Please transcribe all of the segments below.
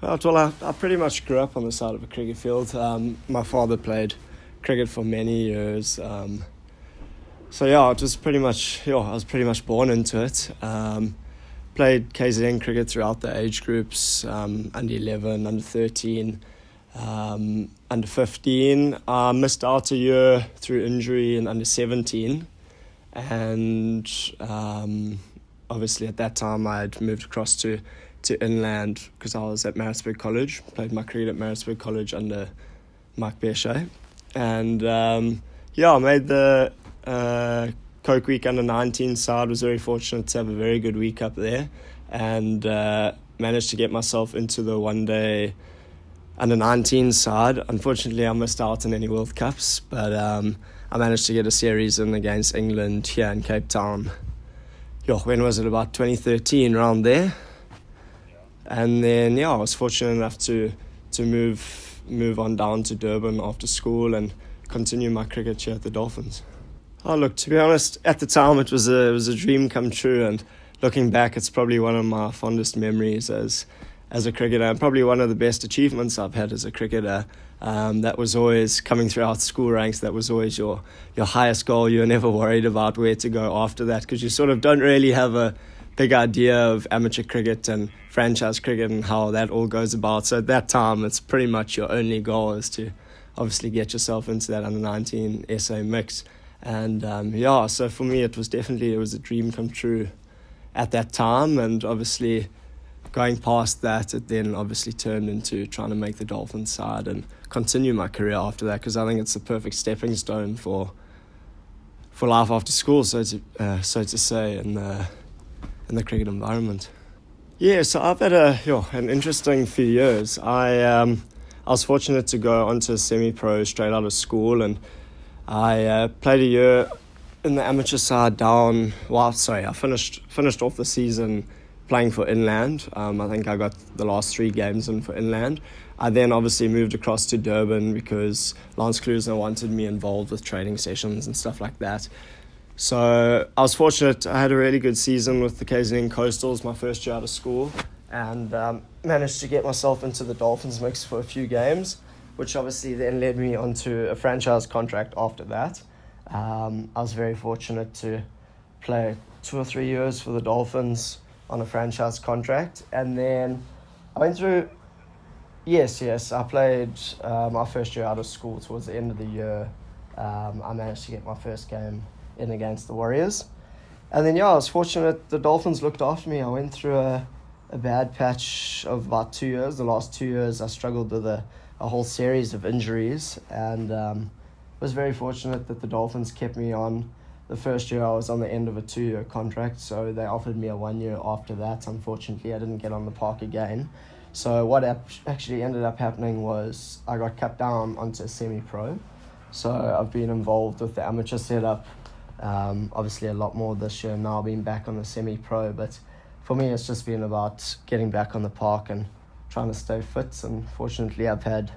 I pretty much grew up on the side of a cricket field. My father played cricket for many years. It was pretty much, I was pretty much born into it. Played KZN cricket throughout the age groups, under 11, under 13, under 15. I missed out a year through injury in under 17. And obviously at that time I'd moved across to inland because I was at Maritzburg College, played my cricket at Maritzburg College under Mike Beshay. And I made the Coke Week under 19 side. Was very fortunate to have a very good week up there, and managed to get myself into the one day under 19 side. Unfortunately I missed out on any World Cups, but I managed to get a series in against England here in Cape Town. When was it? About 2013, around there. And then I was fortunate enough to move on down to Durban after school and continue my cricket here at the Dolphins. Oh look, to be honest, at the time it was a dream come true, and looking back, it's probably one of my fondest memories as a cricketer, and probably one of the best achievements I've had as a cricketer. That was always coming throughout school ranks. That was always your highest goal. You're never worried about where to go after that, because you sort of don't really have a big idea of amateur cricket and franchise cricket and how that all goes about. So at that time, it's pretty much your only goal is to obviously get yourself into that under-19 SA mix. And so for me, it was a dream come true at that time. And obviously going past that, it then obviously turned into trying to make the Dolphins side and continue my career after that, because I think it's the perfect stepping stone for life after school, so to say, in the cricket environment. Yeah, so I've had an interesting few years. I was fortunate to go onto semi-pro straight out of school, and I played a year in the amateur side I finished off the season playing for Inland. I think I got the last 3 games in for Inland. I then obviously moved across to Durban because Lance Klusener wanted me involved with training sessions and stuff like that. So I was fortunate. I had a really good season with the KZN Coastals my first year out of school, and managed to get myself into the Dolphins mix for a few games, which obviously then led me onto a franchise contract after that. I was very fortunate to play 2 or 3 years for the Dolphins on a franchise contract, and then I went through. Yes, I played my first year out of school towards the end of the year. I managed to get my first game in against the Warriors, and then I was fortunate. The Dolphins looked after me. I went through a bad patch of about 2 years. The last 2 years I struggled with a whole series of injuries, and was very fortunate that the Dolphins kept me on. The first year I was on the end of a 2-year contract, so they offered me a 1 year after that. Unfortunately, I didn't get on the park again. So what actually ended up happening was I got cut down onto semi-pro. So I've been involved with the amateur setup, obviously a lot more this year now, being back on the semi-pro. But for me, it's just been about getting back on the park and trying to stay fit. And fortunately, I've had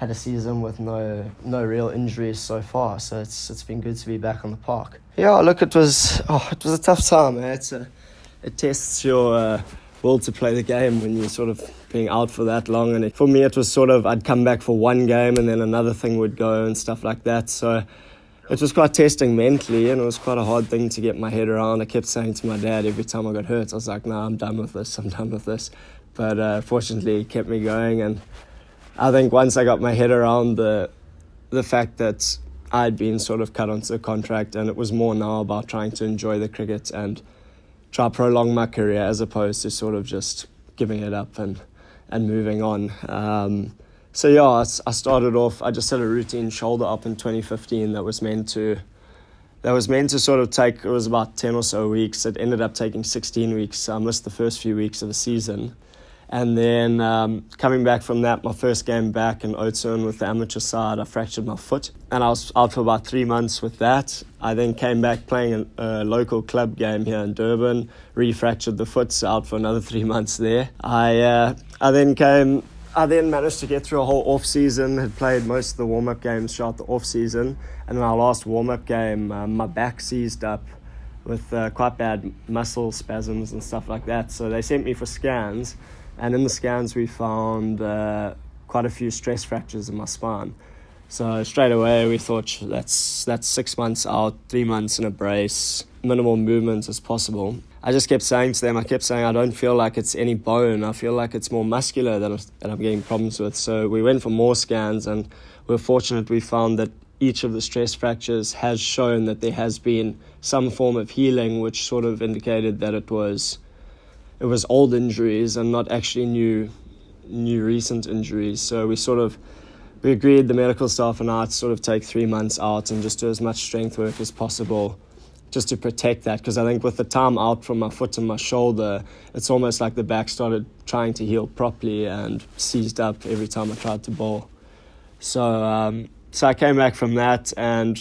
a season with no real injuries so far, so it's been good to be back on the park. Yeah, look, it was a tough time. It tests your will to play the game when you're sort of being out for that long. And for me, it was sort of I'd come back for one game and then another thing would go and stuff like that. So it was quite testing mentally, and it was quite a hard thing to get my head around. I kept saying to my dad every time I got hurt, I was like, "No, I'm done with this." But fortunately, it kept me going, and I think once I got my head around the fact that I'd been sort of cut onto the contract, and it was more now about trying to enjoy the cricket and try to prolong my career as opposed to sort of just giving it up and moving on. I started off, I just had a routine shoulder up in 2015 that was meant to sort of take, it was about 10 or so weeks. It ended up taking 16 weeks. So I missed the first few weeks of the season. And then coming back from that, my first game back in Oudtshoorn with the amateur side, I fractured my foot. And I was out for about 3 months with that. I then came back playing a local club game here in Durban, re-fractured the foot, so out for another 3 months there. I then managed to get through a whole off-season, had played most of the warm-up games throughout the off-season. And in our last warm-up game, my back seized up with quite bad muscle spasms and stuff like that. So they sent me for scans. And in the scans, we found quite a few stress fractures in my spine. So straight away, we thought that's 6 months out, 3 months in a brace, minimal movement as possible. I just kept saying to them, I don't feel like it's any bone. I feel like it's more muscular that I'm getting problems with. So we went for more scans, and we're fortunate we found that each of the stress fractures has shown that there has been some form of healing, which sort of indicated that it was old injuries and not actually new recent injuries. So we agreed, the medical staff and I, to sort of take 3 months out and just do as much strength work as possible just to protect that, because I think with the time out from my foot and my shoulder, it's almost like the back started trying to heal properly and seized up every time I tried to bowl. So I came back from that, and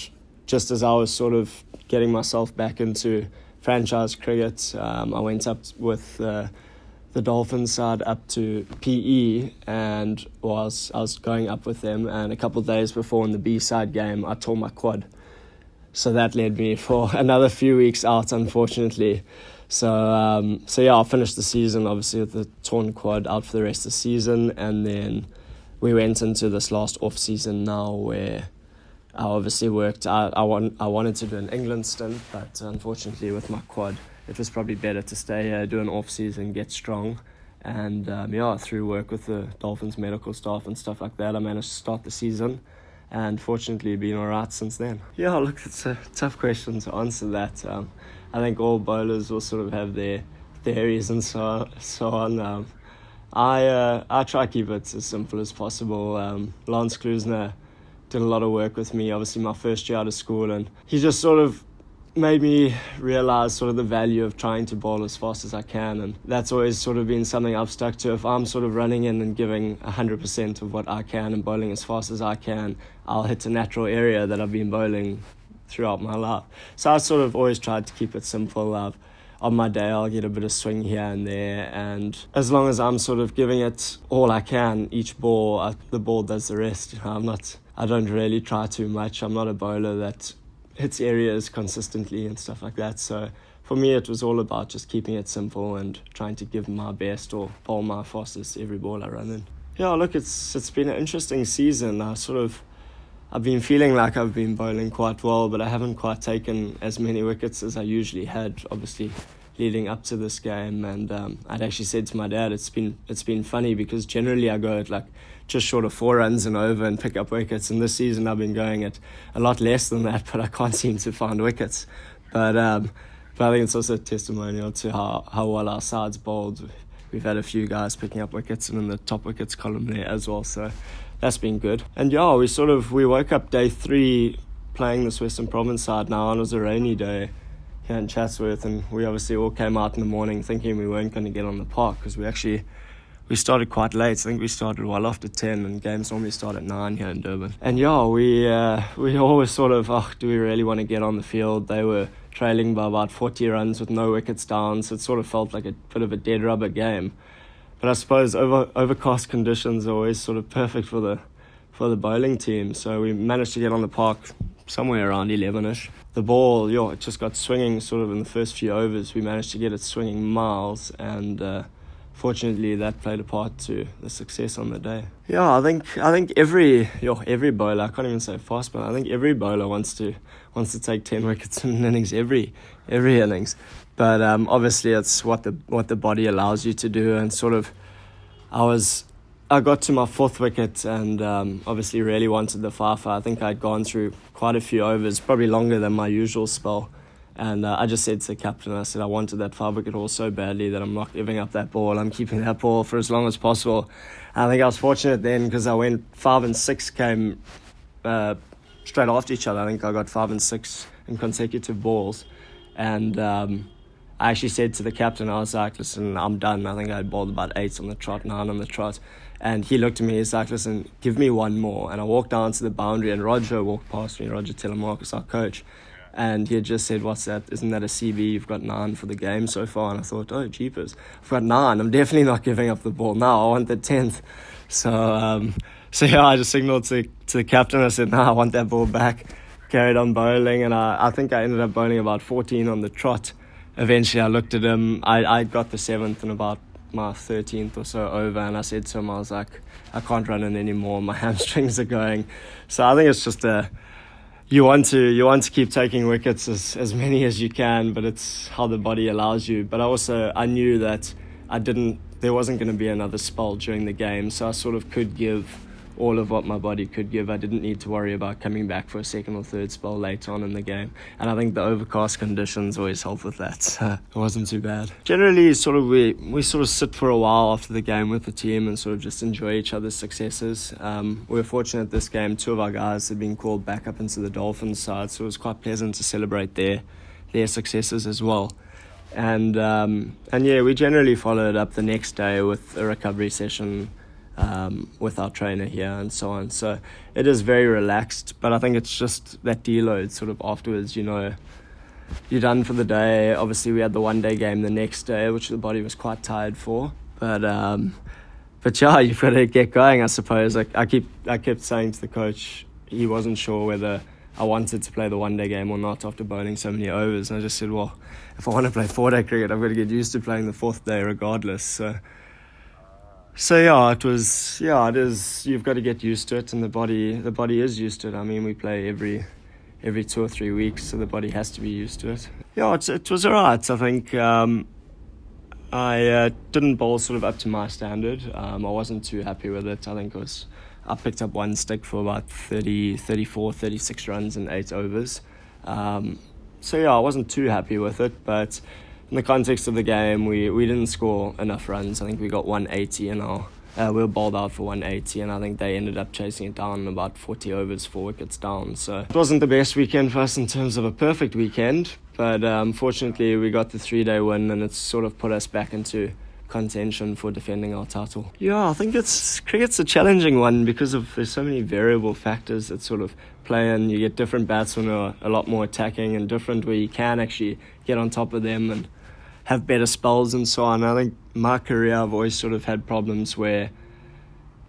just as I was sort of getting myself back into franchise cricket, I went up with the Dolphins side up to PE, and I was going up with them, and a couple of days before in the B-side game, I tore my quad. So that led me for another few weeks out, unfortunately. So yeah, I finished the season, obviously, with the torn quad, out for the rest of the season, and then we went into this last off-season now where I obviously worked. I wanted to do an England stint, but unfortunately with my quad, it was probably better to stay here, do an off-season, get strong. And through work with the Dolphins medical staff and stuff like that, I managed to start the season. And fortunately, been all right since then. Yeah, look, it's a tough question to answer that. I think all bowlers will sort of have their theories and so on. I try to keep it as simple as possible. Lance Klusner did a lot of work with me, obviously my first year out of school, and he just sort of made me realise sort of the value of trying to bowl as fast as I can, and that's always sort of been something I've stuck to. If I'm sort of running in and giving 100% of what I can and bowling as fast as I can, I'll hit a natural area that I've been bowling throughout my life. So I sort of always tried to keep it simple. On my day, I'll get a bit of swing here and there, and as long as I'm sort of giving it all I can, each ball, the ball does the rest. I don't really try too much. I'm not a bowler that hits areas consistently and stuff like that. So for me, it was all about just keeping it simple and trying to give my best or bowl my fastest every ball I run in. Yeah, look, it's been an interesting season. I've been feeling like I've been bowling quite well, but I haven't quite taken as many wickets as I usually had, obviously, leading up to this game. And I'd actually said to my dad, it's been funny because generally I go at like just short of 4 runs and over and pick up wickets. And this season I've been going at a lot less than that, but I can't seem to find wickets. But I think it's also a testimonial to how well our side's bowled. We've had a few guys picking up wickets and in the top wickets column there as well. So that's been good. And yeah, we woke up day 3 playing this Western Province side now, and it was a rainy day here in Chatsworth, and we obviously all came out in the morning thinking we weren't going to get on the park because we started quite late. I think we started well after 10, and games normally start at 9 here in Durban. And yeah, we always sort of, do we really want to get on the field? They were trailing by about 40 runs with no wickets down, so it sort of felt like a bit of a dead rubber game. But I suppose overcast conditions are always sort of perfect for the bowling team. So we managed to get on the park somewhere around 11ish. The ball, it just got swinging sort of in the first few overs. We managed to get it swinging miles, and fortunately that played a part to the success on the day. Yeah, I think every bowler, I can't even say fast bowler, I think every bowler wants to take 10 wickets in an innings every innings. But obviously it's what the body allows you to do, and sort of I got to my 4th wicket and obviously really wanted the fifer. I think I'd gone through quite a few overs, probably longer than my usual spell. And I just said to the captain, I said I wanted that 5-wicket haul so badly that I'm not giving up that ball. I'm keeping that ball for as long as possible. I think I was fortunate then because I went 5 and 6 came straight after each other. I think I got 5 and 6 in consecutive balls. And I actually said to the captain, I was like, listen, I'm done. I think I had bowled about 8 on the trot, 9 on the trot. And he looked at me, he's like, listen, give me one more. And I walked down to the boundary, and Roger walked past me, Roger Telemarcus, our coach. And he had just said, what's that? Isn't that a CB? You've got 9 for the game so far. And I thought, oh, jeepers. I've got 9. I'm definitely not giving up the ball now. I want the 10th. So yeah, I just signalled to the captain. I said, no, I want that ball back. Carried on bowling. And I think I ended up bowling about 14 on the trot. Eventually, I looked at him. I got the 7th in about my 13th or so over, and I said to him, I was like, I can't run in anymore, my hamstrings are going. So I think it's just you want to keep taking wickets as many as you can, but it's how the body allows you. But I knew that there wasn't going to be another spell during the game, so I sort of could give all of what my body could give. I didn't need to worry about coming back for a second or third spell later on in the game. And I think the overcast conditions always help with that. So it wasn't too bad. Generally, we sort of sit for a while after the game with the team and sort of just enjoy each other's successes. We were fortunate this game, 2 of our guys had been called back up into the Dolphins side, so it was quite pleasant to celebrate their successes as well. And yeah, we generally followed up the next day with a recovery session with our trainer here and so on. So it is very relaxed, but I think it's just that deload sort of afterwards, you're done for the day. Obviously we had the 1-day game the next day, which the body was quite tired for, but yeah, you've got to get going, I suppose. Like I kept saying to the coach, he wasn't sure whether I wanted to play the 1-day game or not after bowling so many overs, and I just said, well, if I want to play 4-day cricket, I've got to get used to playing the 4th day regardless. So yeah, it is. You've got to get used to it, and the body is used to it. I mean, we play every 2 or 3 weeks, so the body has to be used to it. Yeah, it was alright. I think I didn't bowl sort of up to my standard. I wasn't too happy with it. I think I picked up 1 stick for about 30, 34, 36 runs in 8 overs. So yeah, I wasn't too happy with it, but in the context of the game, we didn't score enough runs. I think we got 180 and we were bowled out for 180, and I think they ended up chasing it down about 40 overs, 4 wickets down. So it wasn't the best weekend for us in terms of a perfect weekend, but fortunately we got the 3-day win, and it's sort of put us back into contention for defending our title. Yeah, I think cricket's a challenging one because there's so many variable factors that sort of play in. You get different batsmen who are a lot more attacking, and different where you can actually get on top of them and have better spells and so on. I think my career, I've always sort of had problems where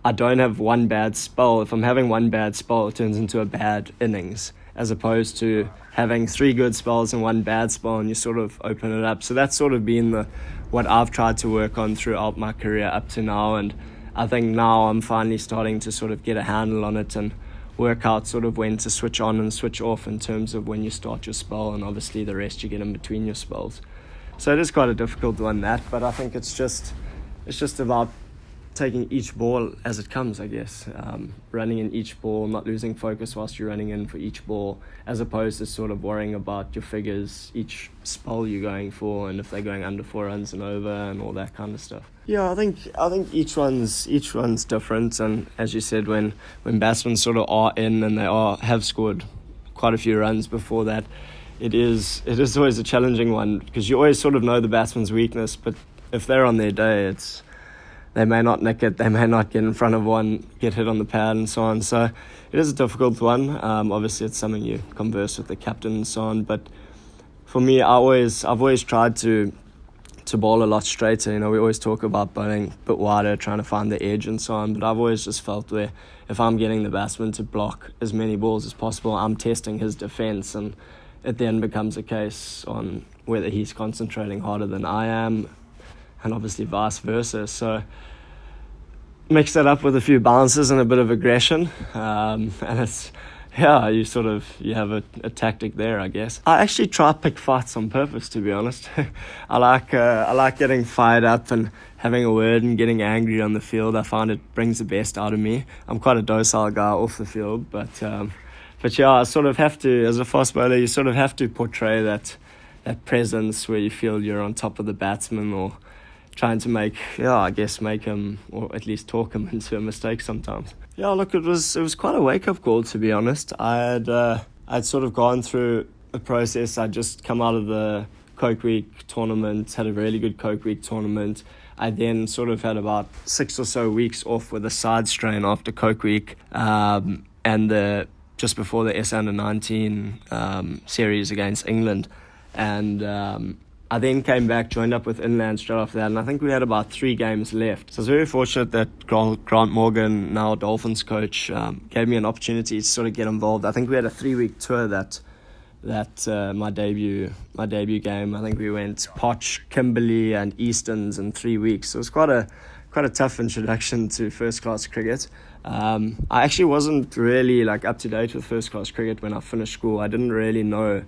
I don't have one bad spell. If I'm having one bad spell, it turns into a bad innings, as opposed to having 3 good spells and 1 bad spell, and you sort of open it up. So that's sort of been what I've tried to work on throughout my career up to now, and I think now I'm finally starting to sort of get a handle on it and work out sort of when to switch on and switch off in terms of when you start your spell, and obviously the rest you get in between your spells. So it is quite a difficult one, but I think it's just about taking each ball as it comes, I guess. Running in each ball, not losing focus whilst you're running in for each ball, as opposed to sort of worrying about your figures, each spell you're going for, and if they're going under 4 runs and over and all that kind of stuff. Yeah, I think each one's different, and as you said, when batsmen sort of are in and they have scored quite a few runs before that, it is always a challenging one, because you always sort of know the batsman's weakness, but if they're on their day, they may not nick it, they may not get in front of one, get hit on the pad and so on. So it is a difficult one. Obviously it's something you converse with the captain and so on, but for me, I've always tried to bowl a lot straighter. We always talk about bowling a bit wider, trying to find the edge and so on, but I've always just felt where if I'm getting the batsman to block as many balls as possible, I'm testing his defence, and it then becomes a case on whether he's concentrating harder than I am, and obviously vice versa. So mix that up with a few bounces and a bit of aggression, and you have a tactic there, I guess. I actually try to pick fights on purpose, to be honest. I like getting fired up and having a word and getting angry on the field. I find it brings the best out of me. I'm quite a docile guy off the field, but yeah, I sort of have to, as a fast bowler, you sort of have to portray that presence where you feel you're on top of the batsman, or trying to make him, or at least talk him into a mistake sometimes. Yeah, look, it was quite a wake-up call, to be honest. I'd sort of gone through a process. I'd just come out of the Coke Week tournament, had a really good Coke Week tournament. I then sort of had about 6 or so weeks off with a side strain after Coke Week, and just before the S Under 19 series against England, and I then came back, joined up with Inland straight after that, and I think we had about 3 games left. So I was very fortunate that Grant Morgan, now Dolphins coach, gave me an opportunity to sort of get involved. I think we had a 3-week tour that my debut game. I think we went Potch, Kimberley and Eastons in 3 weeks. So it was quite a tough introduction to first class cricket. I actually wasn't really up to date with first class cricket when I finished school. I didn't really know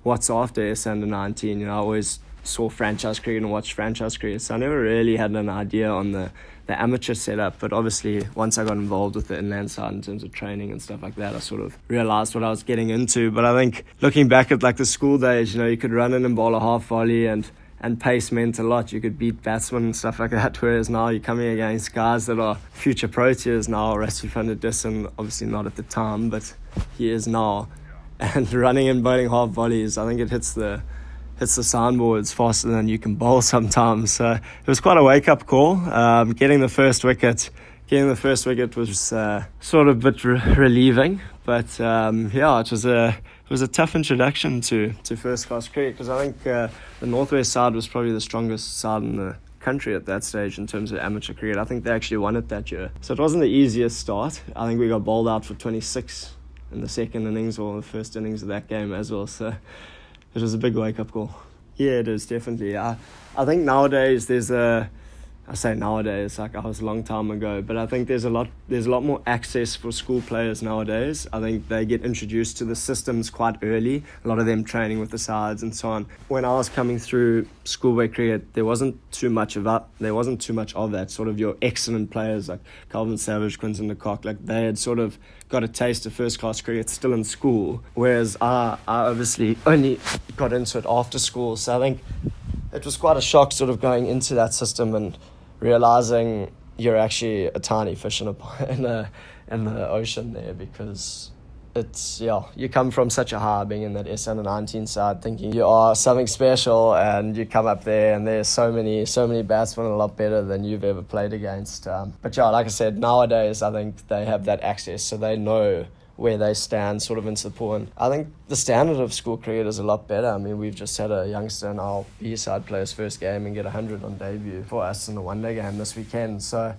what's after S under 19. I always saw franchise cricket and watched franchise cricket, so I never really had an idea on the amateur setup. But obviously once I got involved with the inland side in terms of training and stuff like that, I sort of realised what I was getting into. But I think looking back at the school days, you could run in and bowl a half volley and pace meant a lot. You could beat batsmen and stuff like that, whereas now you're coming against guys that are future proteas now. Rassie van der Dussen, obviously not at the time, but he is now, and running and bowling half volleys, I think it hits the soundboards faster than you can bowl sometimes. So it was quite a wake-up call. Getting the first wicket was sort of a bit relieving, but it was a tough introduction to first class cricket, because I think the Northwest side was probably the strongest side in the country at that stage in terms of amateur cricket. I think they actually won it that year, so it wasn't the easiest start. I think we got bowled out for 26 in the second innings or the first innings of that game as well, so it was a big wake-up call. Yeah, it is, definitely. I think nowadays I say nowadays, I was a long time ago, but I think there's a lot more access for school players nowadays. I think they get introduced to the systems quite early, a lot of them training with the sides and so on. When I was coming through schoolboy cricket, there wasn't too much of that. Sort of your excellent players like Calvin Savage, Quinton de Kock, they had sort of got a taste of first class cricket still in school, whereas I obviously only got into it after school. So I think it was quite a shock sort of going into that system and realizing you're actually a tiny fish in the ocean there, because you come from such a high, being in that S under 19 side, thinking you are something special, and you come up there and there's so many batsmen a lot better than you've ever played against. But like I said, nowadays I think they have that access, so they know where they stand sort of into the pool. And I think the standard of school cricket is a lot better. I mean, we've just had a youngster in our B side play his first game and get 100 on debut for us in the one-day game this weekend. So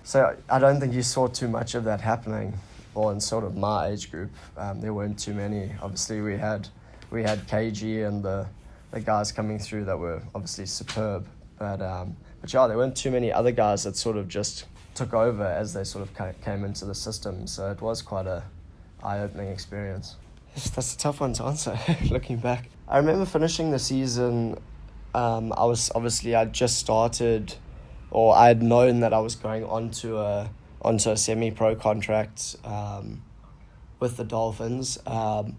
I don't think you saw too much of that happening, or in sort of my age group. There weren't too many. Obviously, we had KG and the guys coming through that were obviously superb. But there weren't too many other guys that sort of just took over as they sort of came into the system. So it was quite a eye-opening experience. That's a tough one to answer, looking back. I remember finishing the season, I'd just started, or I had known that I was going onto a semi-pro contract with the Dolphins. I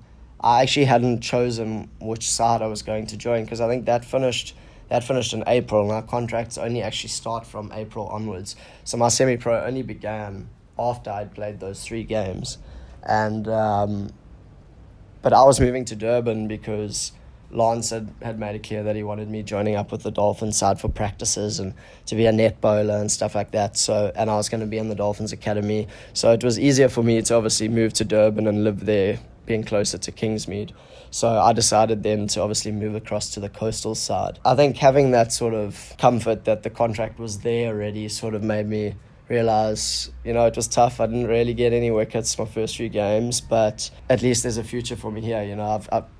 actually hadn't chosen which side I was going to join, because I think that finished in April, and our contracts only actually start from April onwards. So my semi-pro only began after I'd played those 3 games. And but I was moving to Durban because Lance had made it clear that he wanted me joining up with the Dolphins side for practices and to be a net bowler and stuff like that. So, and I was going to be in the Dolphins Academy, so it was easier for me to obviously move to Durban and live there, being closer to Kingsmead. So I decided then to obviously move across to the coastal side. I think having that sort of comfort that the contract was there already sort of made me realise, it was tough. I didn't really get any wickets my first few games, but at least there's a future for me here.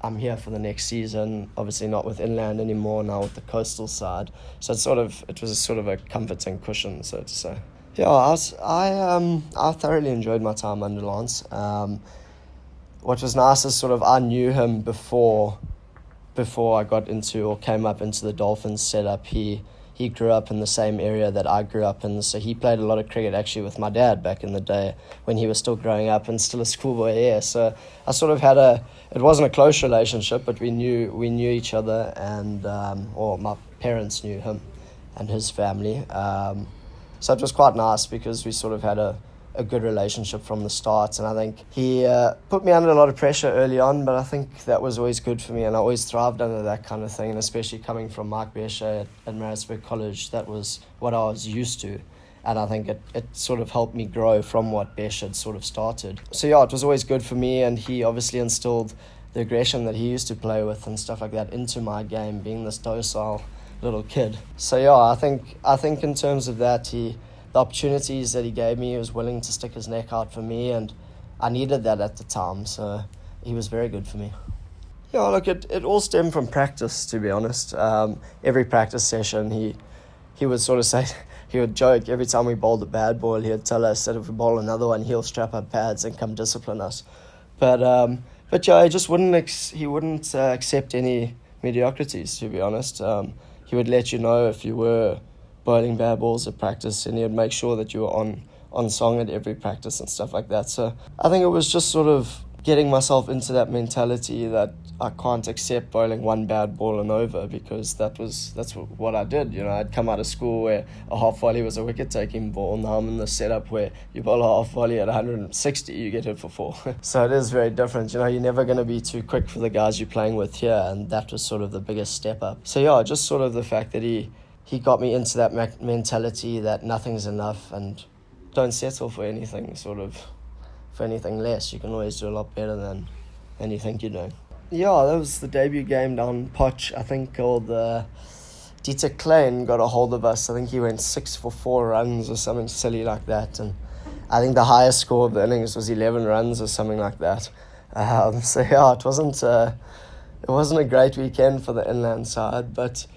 I'm here for the next season, obviously not with inland anymore, now with the coastal side. So it was sort of a comforting cushion, so to say. Yeah, I thoroughly enjoyed my time under Lance. What was nice is sort of I knew him before I got into or came up into the Dolphins setup. He grew up in the same area that I grew up in, so he played a lot of cricket actually with my dad back in the day when he was still growing up and still a schoolboy here. So I sort of had it wasn't a close relationship, but we knew each other, and or my parents knew him and his family. So it was quite nice because we sort of had a good relationship from the start, and I think he put me under a lot of pressure early on, but I think that was always good for me, and I always thrived under that kind of thing, and especially coming from Mike Beshe at Maritzburg College, that was what I was used to, and I think it sort of helped me grow from what Beshe had sort of started. So yeah, it was always good for me, and he obviously instilled the aggression that he used to play with and stuff like that into my game, being this docile little kid. So yeah, I think in terms of that, the opportunities that he gave me, he was willing to stick his neck out for me, and I needed that at the time, so he was very good for me. Yeah, look, it all stemmed from practice, to be honest. Every practice session, he would sort of say, he would joke every time we bowled a bad ball, he would tell us that if we bowl another one, he'll strap up pads and come discipline us. But yeah, he just wouldn't accept any mediocrities, to be honest. He would let you know if you were bowling bad balls at practice, and he would make sure that you were on song at every practice and stuff like that. So I think it was just sort of getting myself into that mentality that I can't accept bowling one bad ball and over, because that's what I did. I'd come out of school where a half volley was a wicket taking ball. Now I'm in the setup where you bowl a half volley at 160, you get hit for 4. So it is very different. You're never going to be too quick for the guys you're playing with here, and that was sort of the biggest step up. So yeah, just sort of the fact that he got me into that mentality that nothing's enough and don't settle for anything for anything less. You can always do a lot better than you think you're doing. Yeah, that was the debut game down Potch. I think Okuhle Cele got a hold of us. I think he went 6 for 4 runs or something silly like that. And I think the highest score of the innings was 11 runs or something like that. So yeah, it wasn't a great weekend for the inland side. But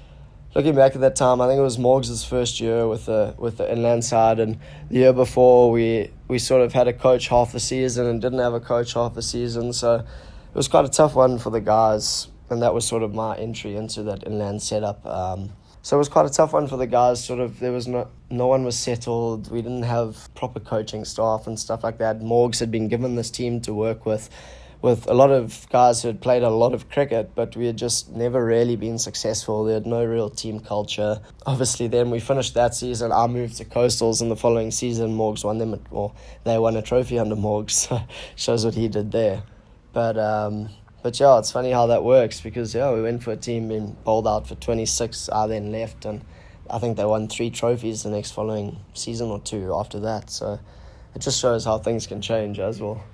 looking back at that time, I think it was Morgs' first year with the inland side, and the year before we sort of had a coach half the season and didn't have a coach half the season. So it was quite a tough one for the guys, and that was sort of my entry into that inland setup. So it was quite a tough one for the guys. Sort of, there was no one was settled. We didn't have proper coaching staff and stuff like that. Morgs had been given this team to work with a lot of guys who had played a lot of cricket, but we had just never really been successful. There had no real team culture. Obviously, then we finished that season. I moved to Coastals, and the following season, Morgs won them, or they won a trophy under Morgs. So shows what he did there. But yeah, it's funny how that works, because yeah, we went for a team being bowled out for 26. I then left, and I think they won 3 trophies the next following season or 2 after that. So it just shows how things can change as well.